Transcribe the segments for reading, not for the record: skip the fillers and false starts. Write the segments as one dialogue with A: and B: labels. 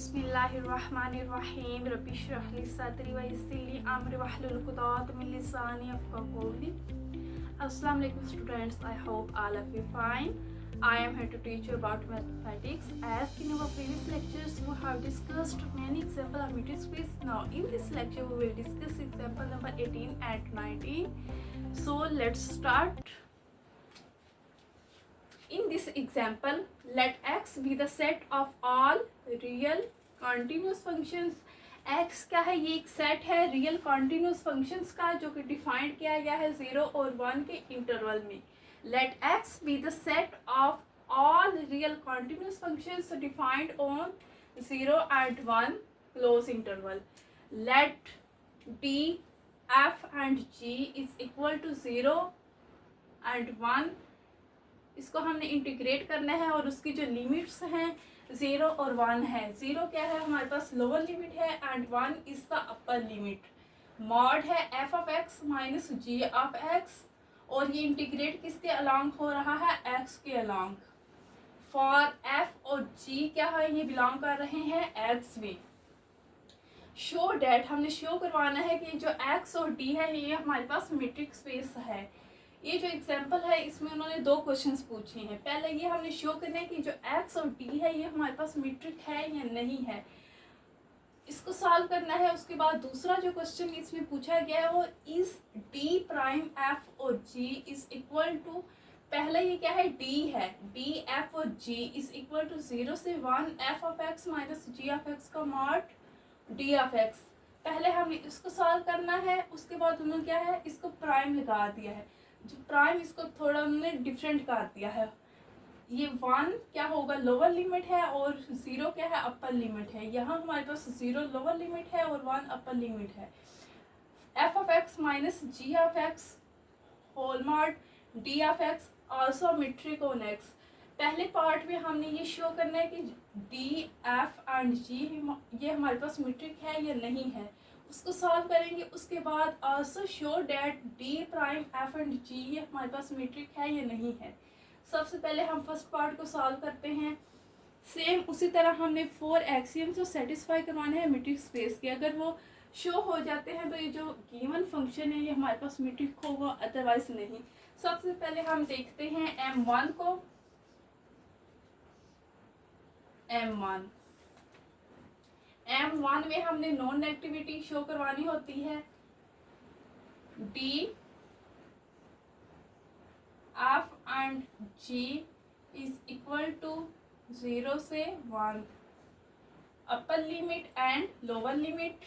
A: बिस्मिल्लाहिर्रहमानिर्रहीम रब्बि इश्रह ली सदरी व यस्सिर ली अमरी वहलुल उक़दतम मिन लिसानी यफ़क़हू क़ौली। Assalamu alaikum students, I hope all of you fine. I am here to teach you about mathematics. As in our previous lectures we have discussed many examples of matrix space. Now in this lecture we will discuss example number 18 and 19. So let's start. In this example, let x be the set of all real continuous functions. x क्या है? ये एक set है real continuous functions का जो कि defined किया गया है 0 और 1 के इंटरवल में. Let x be the set of all real continuous functions defined on 0 and 1 close interval. Let d, f and g is equal to 0 and 1. इसको हमने इंटीग्रेट करना है और उसकी जो लिमिट्स हैं 0 और 1 है. 0 क्या है? हमारे पास लोअर लिमिट है एंड 1 इसका अपर लिमिट. मॉड है f of x minus g of x और ये इंटीग्रेट किसके अलोंग हो रहा है? x के अलोंग. फॉर f और g क्या है? ये बिलोंग कर रहे हैं x में. शो डैट हमने शो करवाना है कि जो x और d है ये हमारे पास मैट्रिक्स स्पेस है. ये जो एग्जाम्पल है इसमें उन्होंने दो क्वेश्चंस पूछे हैं. पहले ये हमने शो करना है कि जो x और d है ये हमारे पास मीट्रिक है या नहीं है, इसको सॉल्व करना है. उसके बाद दूसरा जो क्वेश्चन इसमें पूछा गया है वो इज d प्राइम f और g इज इक्वल टू, पहला ये क्या है? d है. d f और g इज इक्वल टू 0 से 1 f of x minus g of x का मॉड d ऑफ x. पहले हमने इसको सॉल्व करना है. उसके बाद उन्होंने क्या है? इसको प्राइम लगा दिया है. जो प्राइम इसको थोड़ा उन्होंने डिफरेंट कर दिया है. ये 1 क्या होगा? लोअर लिमिट है और 0 क्या है? अपर लिमिट है. यहाँ हमारे पास 0 लोअर लिमिट है और 1 अपर लिमिट है. f of x minus g of x whole mod d of x also metric on x. पहले पार्ट में हमने ये शो करना है कि d, f एंड g ये हमारे पास मीट्रिक है या नहीं है. उसको सॉल्व करेंगे. उसके बाद also show that d prime f and g ये हमारे पास मीट्रिक है या नहीं है. सबसे पहले हम फर्स्ट पार्ट को सॉल्व करते हैं. सेम उसी तरह हमने 4 एक्सियम्स को सेटिस्फाई करवाने हैं मैट्रिक्स स्पेस के. अगर वो शो हो जाते हैं तो ये जो गिवन फंक्शन है ये हमारे पास मैट्रिक होगा, अदरवाइज नहीं. सबसे पहले हम देखते हैं m1 को. m1 में हमने नॉन नेगेटिविटी शो करवानी होती है. d f and g is equal to 0 से 1. Upper limit and lower limit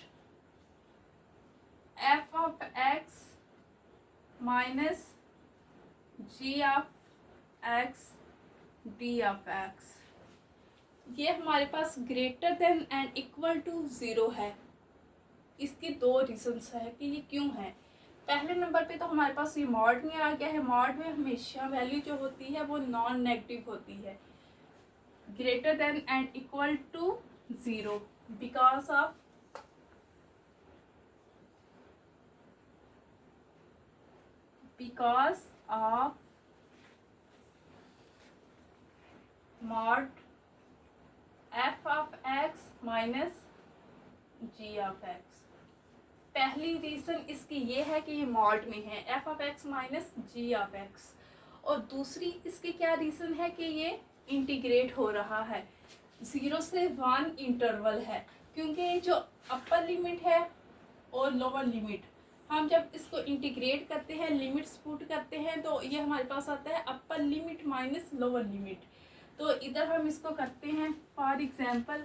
A: f of x minus g of x d of x. ये हमारे पास greater than and equal to 0 है. इसके दो रीजंस है कि ये क्यों है. पहले नंबर पे तो हमारे पास ये मॉड में आ गया है. मॉड में हमेशा वैल्यू जो होती है वो नॉन नेगेटिव होती है. Greater than and equal to 0 because of mod f of x minus g of x. पहली रीज़न इसकी ये है कि ये मॉड में है f of x minus g of x. और दूसरी इसकी क्या रीज़न है कि ये इंटीग्रेट हो रहा है 0 से 1 इंटरवल है. क्योंकि जो अपर लिमिट है और लोअर लिमिट हम जब इसको इंटीग्रेट करते हैं, लिमिट्स पुट करते हैं तो ये हमारे पास आता है upper limit minus lower limit. तो इधर हम इसको करते हैं. फॉर एग्जांपल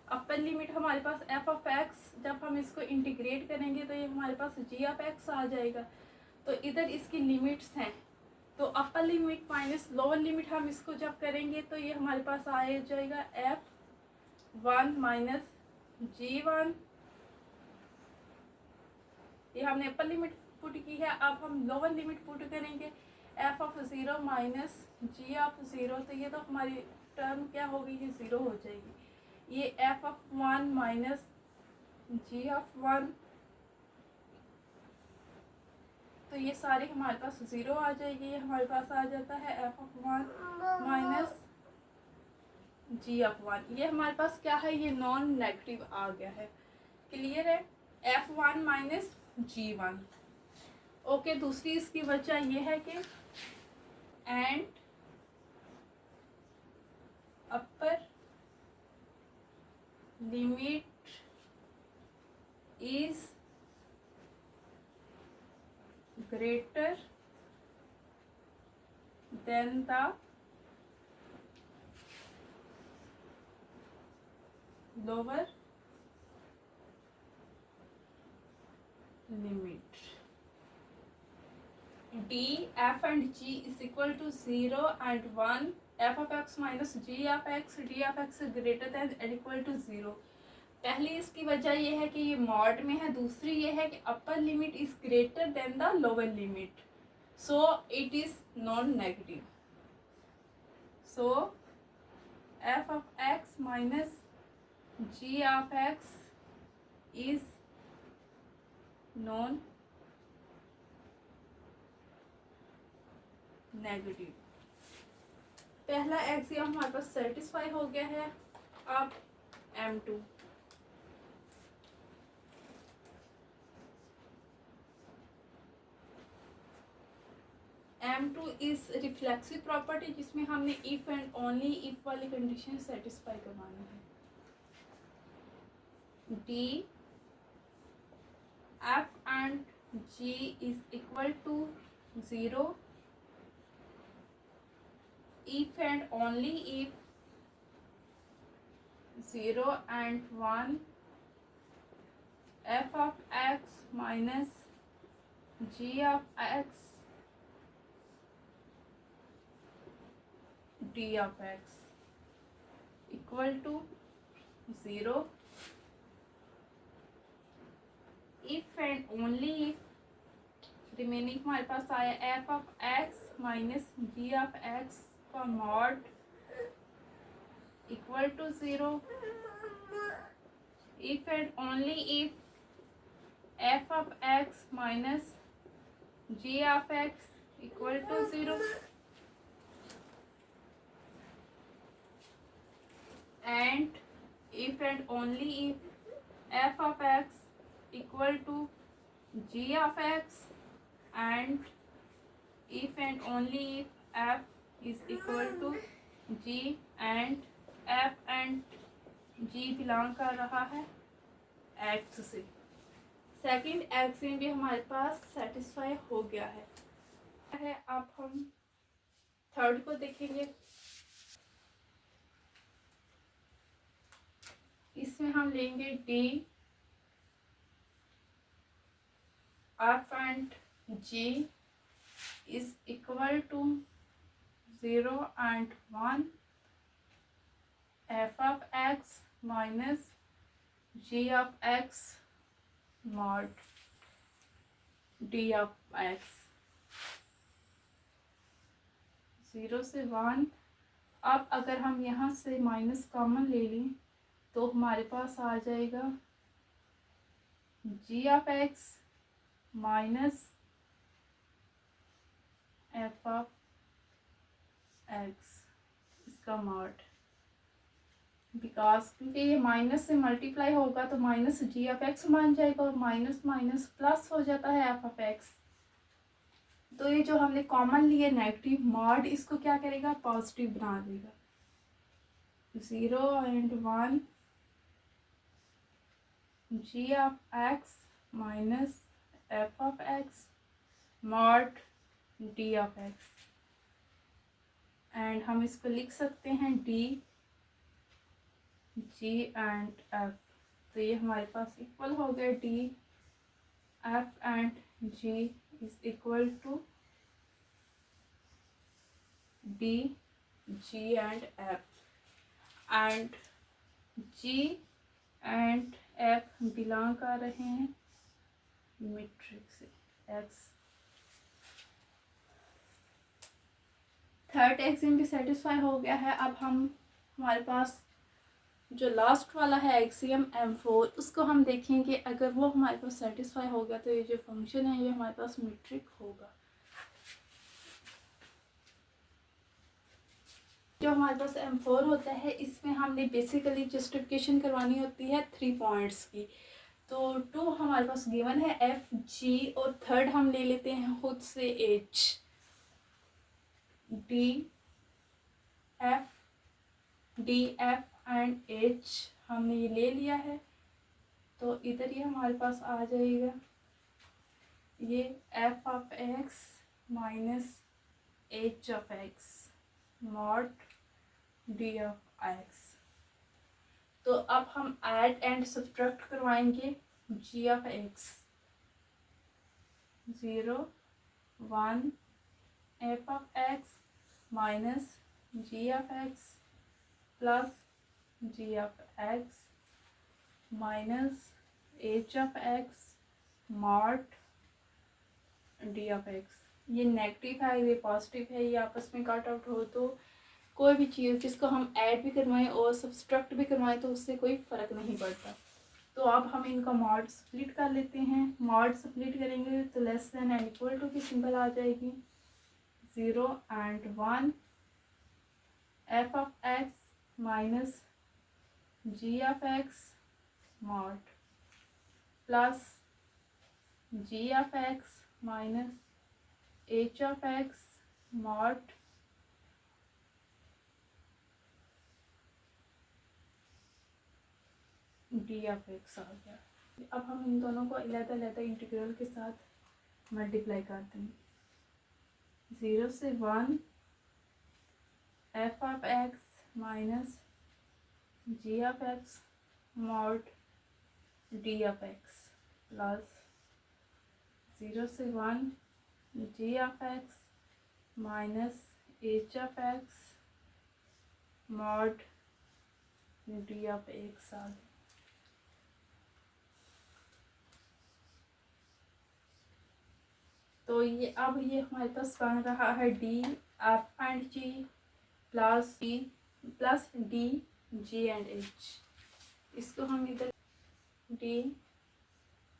A: अपर लिमिट हमारे पास f ऑफ x, जब हम इसको इंटीग्रेट करेंगे तो ये हमारे पास g ऑफ x आ जाएगा. तो इधर इसकी लिमिट्स हैं तो upper limit minus lower limit हम इसको जब करेंगे तो ये हमारे पास आ जाएगा f1 माइनस g1. ये हमने अपर लिमिट पुट की है. अब हम लोअर लिमिट पुट करेंगे f of 0 minus g of 0. तो ये तो हमारी टर्म क्या होगी? ये 0 हो जाएगी. ये f of 1 minus g of 1. तो ये सारे हमारे पास 0 आ जाएगी. ये हमारे पास आ जाता है f ऑफ 1 माइनस g(1), ये हमारे पास क्या है, ये नॉन नेगेटिव आ गया है। क्लियर है, f1 माइनस g1। ओके, दूसरी इसकी वजह ये है कि and upper limit is greater than the lower limit. d, f and g is equal to 0 and 1, f of x minus g of x, d of x greater than or equal to 0। पहली इसकी वजह ये है कि ये mod में है, दूसरी ये है कि अपर limit is greater than the lower limit, so it is non negative. So f of x minus g of x is non negative. पहला एक्सियम हमारे पास सेटिस्फाई हो गया है। अब M2, M2 is reflexive property, जिसमें हमने इफ एंड ओनली इफ वाली condition satisfy करवानी है। D, F and G is equal to 0 if and only if 0 and 1, f of x minus g of x d of x equal to 0 if and only if remaining हमारे पास आया f of x minus g of x का mod equal to 0 if and only if f of x minus g of x equal to 0 and if and only if f of x equal to g of x and if and only if f is equal to g and f and g belong कर रहा है x से। Second axiom भी हमारे पास satisfy हो गया है। अब हम थर्ड को देखेंगे। इसमें हम लेंगे d, f and g is equal to 0 and 1, f of x minus g of x mod d of x 0 से 1। अब अगर हम यहाँ से माइनस कॉमन ले लें तो हमारे पास आ जाएगा g of x minus f of x इसका मॉड, बिकॉज क्योंकि ये माइनस से मल्टीप्लाई होगा तो माइनस जी ऑफ एक्स बन जाएगा और माइनस माइनस प्लस हो जाता है एफ ऑफ एक्स। तो ये जो हमने कॉमन लिए नेगेटिव मॉड, इसको क्या करेगा, पॉजिटिव बना देगा। 0 and 1 g of x minus f of x mod d of x, and हम इसको लिख सकते हैं डी जी एंड एफ। तो ये हमारे पास इक्वल हो गया d f and g is equal to d g and f, and g and f belong कर रहे हैं मैट्रिक्स से एक्स। थर्ड एक्सियम भी सेटिस्फाई हो गया है। अब हम हमारे पास जो लास्ट वाला है एक्सियम M4, उसको हम देखेंगे। अगर वो हमारे पास सेटिस्फाई हो गया तो ये जो फंक्शन है ये हमारे पास मीट्रिक होगा। जो हमारे पास M4 होता है इसमें हमने बेसिकली जस्टिफिकेशन करवानी होती है 3 पॉइंट्स की। तो 2 हमारे पास गिवन है F G और थर्ड हम ले लेते हैं खुद से H D F and H हमने ये ले लिया है। तो इधर ये हमारे पास आ जाएगा ये F of X minus H of X mod D of X। तो अब हम ऐड एंड सब्ट्रैक्ट करवाएंगे G of X 0 1 F of X minus G of X plus G of X minus H of X mod D of X। ये negative है ये positive है, ये आपस में कट आउट हो तो कोई भी चीज़ जिसको हम ऐड भी करवाएं और सब्सट्रैक्ट भी करवाएं तो उससे कोई फ़र्क नहीं पड़ता। तो अब हम इनका मॉड स्प्लिट कर लेते हैं। मॉड स्प्लिट करेंगे तो less than and equal to की सिंबल आ जाएगी 0 and 1 F of X minus G of X mod plus G of X minus H of X mod D of X आ गया। अब हम इन दोनों को अलग-अलग इंटीग्रल के साथ मल्टीप्लाई करते हैं। 0 से 1 F of X minus G of X mod D of X plus 0 से 1 G of X minus H of X mod D of X आ गया। तो ये अब ये हमारे पास बन रहा है D F and G plus D G and H। इसको हम इधर D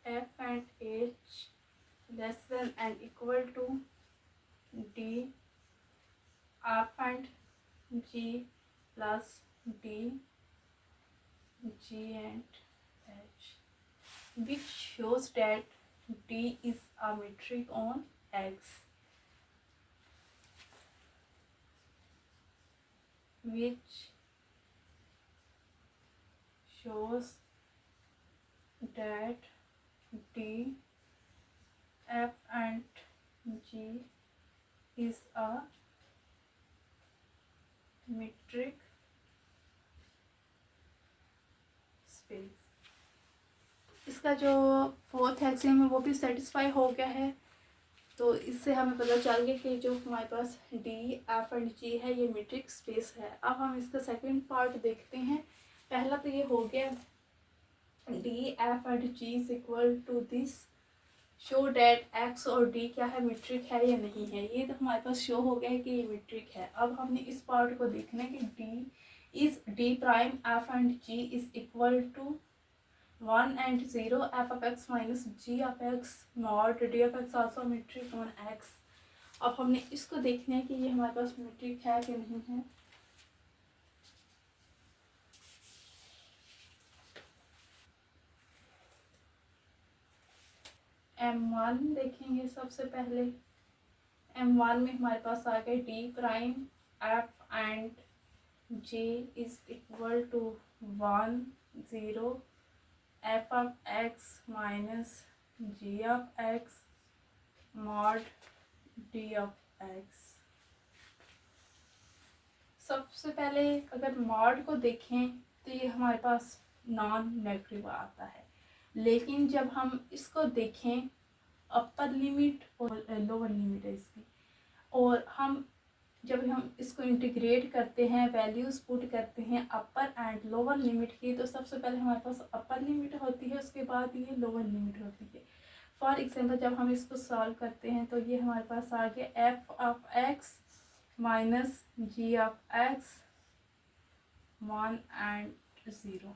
A: F and H less than and equal to D F and G plus D G and H, which shows that D is a metric on X, which shows that D, F and G is a metric space। इसका जो fourth axiom है वो भी satisfy हो गया है। तो इससे हमें पता चल गया कि जो हमारे पास D F एंड G है ये मीट्रिक स्पेस है। अब हम इसका सेकंड पार्ट देखते हैं। पहला तो ये हो गया D F and G is equal to this, show that X और D क्या है मीट्रिक है या नहीं है। ये तो हमारे पास शो हो गया है कि ये मीट्रिक है। अब हमने इस पार्ट को देखना है कि D prime F and G is equal to 1 and 0 F of X minus G of X mod D of X also metric on X। अब हमने इसको देखना है कि ये हमारे पास metric है कि नहीं है। M1 देखेंगे सबसे पहले। M1 में हमारे पास आ गए D prime F and G is equal to 1 0 F of X minus G of X mod D of X। सबसे पहले अगर मॉड को देखें तो ये हमारे पास नॉन नेगेटिव आता है, लेकिन जब हम इसको देखें अपर लिमिट और लोअर लिमिट है इसकी, और जब हम इसको इंटीग्रेट करते हैं वैल्यूज़ पुट करते हैं अपर एंड लोअर लिमिट की, तो सबसे पहले हमारे पास अपर लिमिट होती है, उसके बाद ये लोअर लिमिट होती है। फॉर एग्जांपल जब हम इसको सॉल्व करते हैं तो ये हमारे पास आ गया F of X minus G of X 1 and 0।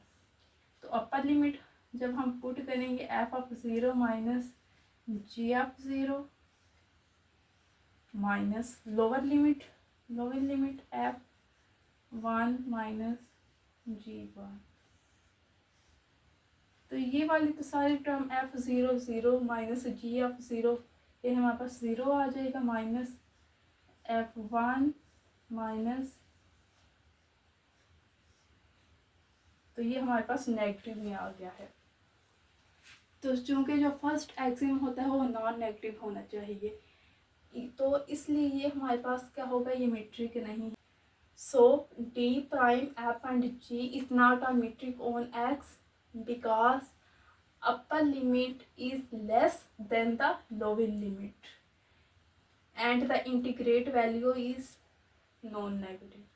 A: तो अपर लिमिट जब हम पुट करेंगे F of 0 minus G of 0 minus lower limit F one minus G1। तो ये वाली तो सारी टर्म F0 0 माइनस G0 ये हमारे पास 0 आ जाएगा, माइनस F1 माइनस, तो ये हमारे पास नेगेटिव में आ गया है। तो चूंकि जो फर्स्ट एक्सिम होता है वो नॉन नेगेटिव होना चाहिए, तो इसलिए ये हमारे पास क्या होगा, ये मीट्रिक नहीं है। सो D prime F and G is not a metric on X because upper limit is less than the lower limit and the integrate value is non negative।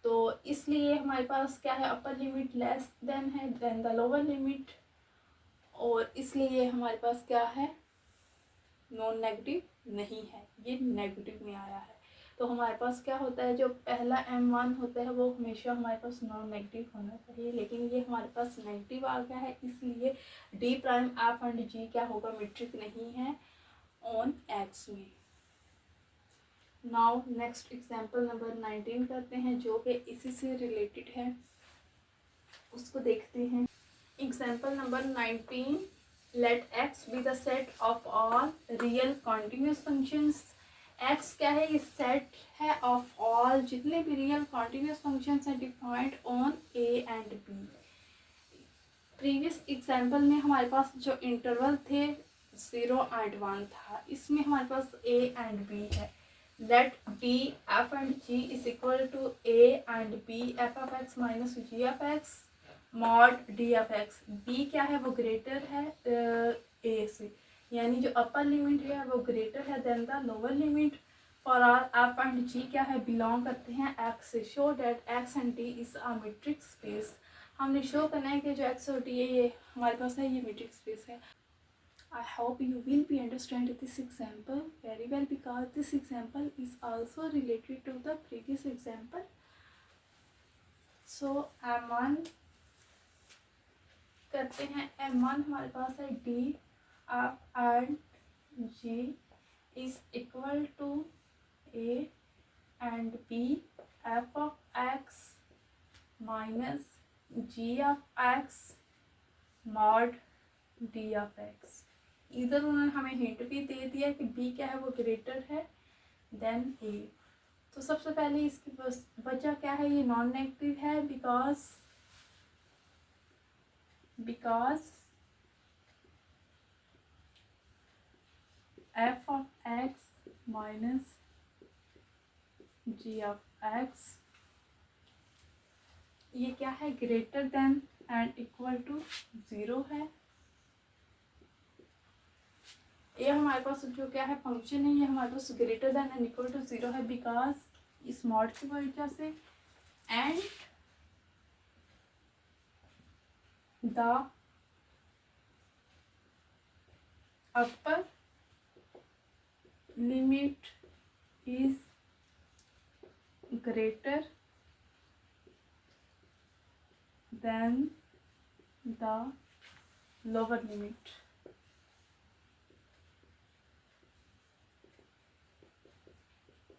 A: तो इसलिए हमारे पास क्या है, अपर लिमिट लेस देन है than the lower limit, और इसलिए हमारे पास क्या है, नॉन नेगेटिव नहीं है, ये नेगेटिव में आया है। तो हमारे पास क्या होता है, जो पहला M1 होता है वो हमेशा हमारे पास नॉन नेगेटिव होना चाहिए, लेकिन ये हमारे पास नेगेटिव आ गया है, इसलिए D prime F and G क्या होगा, मीट्रिक नहीं है ऑन X में। नाउ नेक्स्ट एग्जांपल नंबर 19 करते हैं, जो कि इसी से रिलेटेड है, उसको देखते हैं। Example number 19, let X be the set of all real continuous functions. X क्या है, ये सेट है ऑफ ऑल जितने भी रियल कॉन्टिन्यूस फंक्शंस हैं defined on A and B। Previous example में हमारे पास जो इंटरवल थे 0 एंड 1 था, इसमें हमारे पास A एंड B है। Let D F and G is equal to A and B f of x minus G of x mod D of x। B क्या है, वो ग्रेटर है A से, यानी जो अपर लिमिट है वो ग्रेटर है than the lower limit for r F and G क्या है, बिलोंग करते हैं X से। Show that X and D is a metric space. हमने शो करना है कि जो X और D है ये हमारे पास है, ये मीट्रिक स्पेस है। I hope you will be understand this example very well because this example is also related to the previous example. So M1 करते हैं, M1 हमारे पास है D F and G is equal to A and B f of x minus G of x mod D of x। इधर उन्होंने हमें hint भी दे दिया कि B क्या है, वो ग्रेटर है देन A। तो सबसे पहले इसकी वजह क्या है, ये नॉन नेगेटिव है because f of x minus G of x ये क्या है, greater than and equal to 0 है। ये हमारे पास जो क्या है फंक्शन है, ये हमारे पास greater than and equal to 0 है बिकॉज इस मॉड की वजह से, and the upper limit is greater than the lower limit.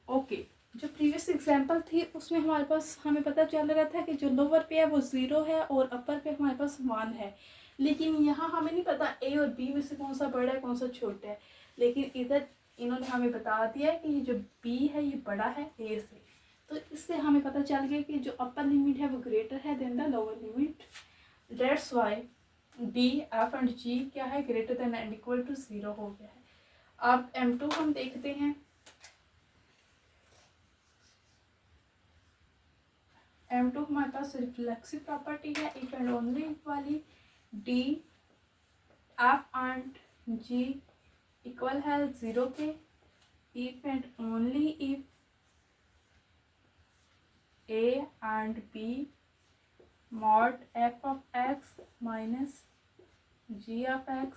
A: Okay, जो प्रीवियस एग्जांपल थी उसमें हमारे पास हमें पता चल रहा था कि जो लोअर पे है वो 0 है और अपर पे हमारे पास 1 है, लेकिन यहाँ हमें नहीं पता A और B में से कौन सा बड़ा है कौन सा छोटा है, लेकिन इधर इन्होंने हमें बता दिया कि ये जो B है ये बड़ा है A से, तो इससे हमें पता चल गया कि जो अपर लिमिट है वो ग्रेटर है than the lower limit. That's why D F and G क्या है, greater than and equal to 0 हो गया है। अब M2 हम देखते हैं। M2 हमारे पास रिफ्लेक्सिव प्रॉपर्टी है, इफ एंड ओनली वाली। D F and G equal है 0 के, if and only if A and B mod f of x minus G of x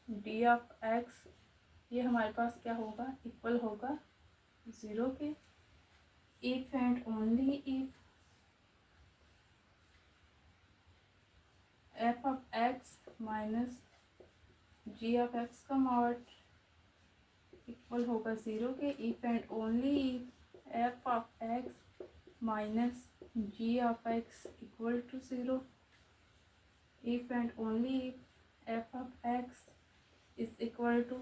A: D of x ये हमारे पास क्या होगा, इक्वल होगा 0 के, if and only if f of x minus G of x का mod equal होगा 0 के, if and only if f of x minus g of x equal to 0 if and only if f of x is equal to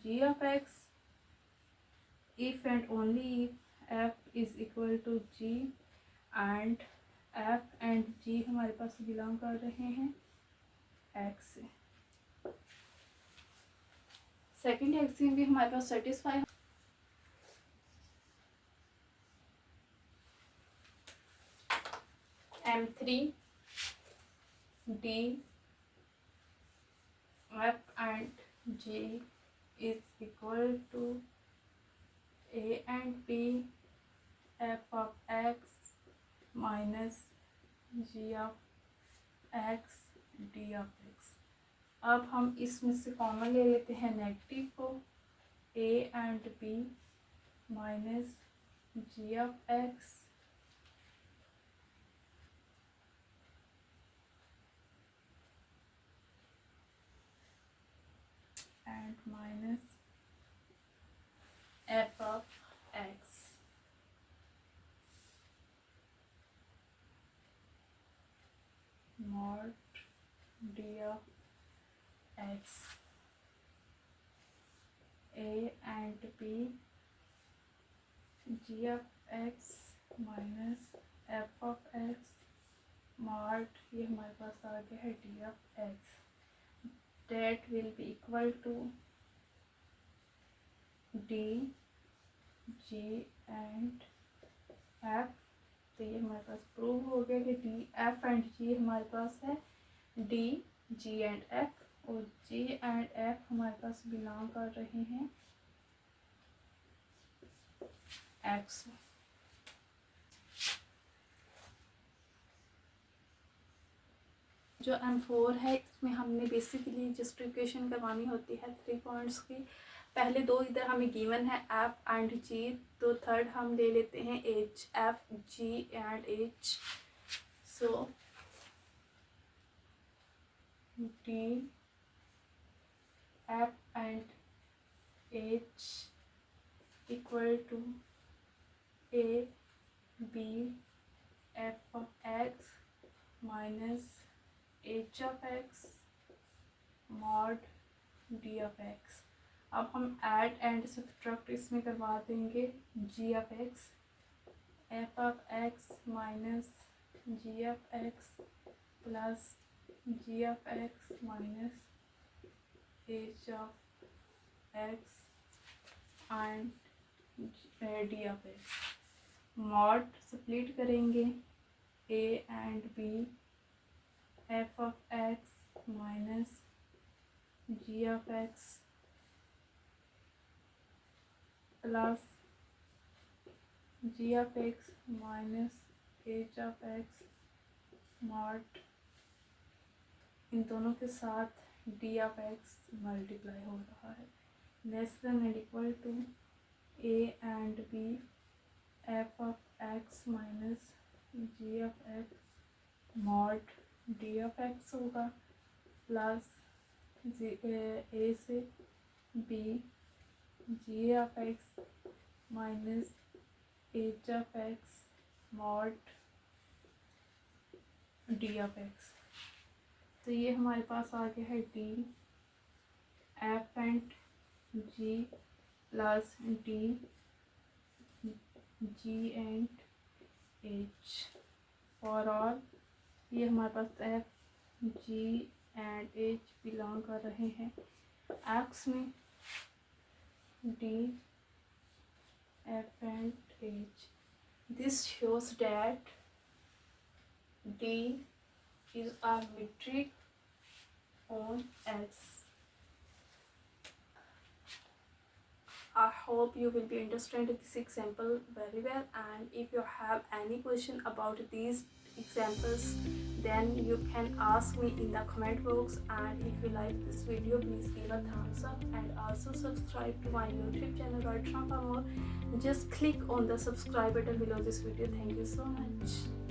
A: g of x, if and only if f is equal to g and f and g हमारे पास belong कर रहे हैं x से। Second axiom भी हमारे पास satisfy M3 D f and g is equal to a and b f of x minus g of x d of x। अब हम इसमें से कॉमन ले लेते हैं नेगेटिव को, a and b minus g of x and minus f of x mod d of x, a and b g of x minus f of x mod ये हमारे पास आ गया है d of x, that will be equal to d g and f। तो ये हमारे पास prove हो गया कि d f एंड g हमारे पास है d g एंड f, और g एंड f हमारे पास बिलोंग कर रहे हैं x। जो M4 है इसमें हमने बेसिकली जस्टिफिकेशन करवानी होती है 3 पॉइंट्स की। पहले दो इधर हमें गिवन है f एंड g, तो थर्ड हम ले लेते हैं h, f g and h। So d f and h equal to a b f of x minus h of x mod d of x। अब हम ऐड एंड सब्ट्रैक्ट इसमें करवा देंगे g of x, f of x minus g of x plus g of x minus h of x and d of x। Mod split करेंगे a and b f of x minus g of x plus g of x minus h of x mod इन दोनों के साथ d of x multiply हो रहा है, less than and equal to a and b f of x minus g of x mod d of x होगा plus a से b g of x minus h of x mod d of x। तो ये हमारे पास आ गया है d f and g plus d g and h for all. ये हमारे पास f g and h belong कर रहे हैं x में d f and h। This shows that d is a metric on x। I hope you will be understand this example very well, and if you have any question about these examples then you can ask me in the comment box, and if you like this video please give a thumbs up and also subscribe to my YouTube channel right now for more. Just click on the subscribe button below this video. Thank you so much.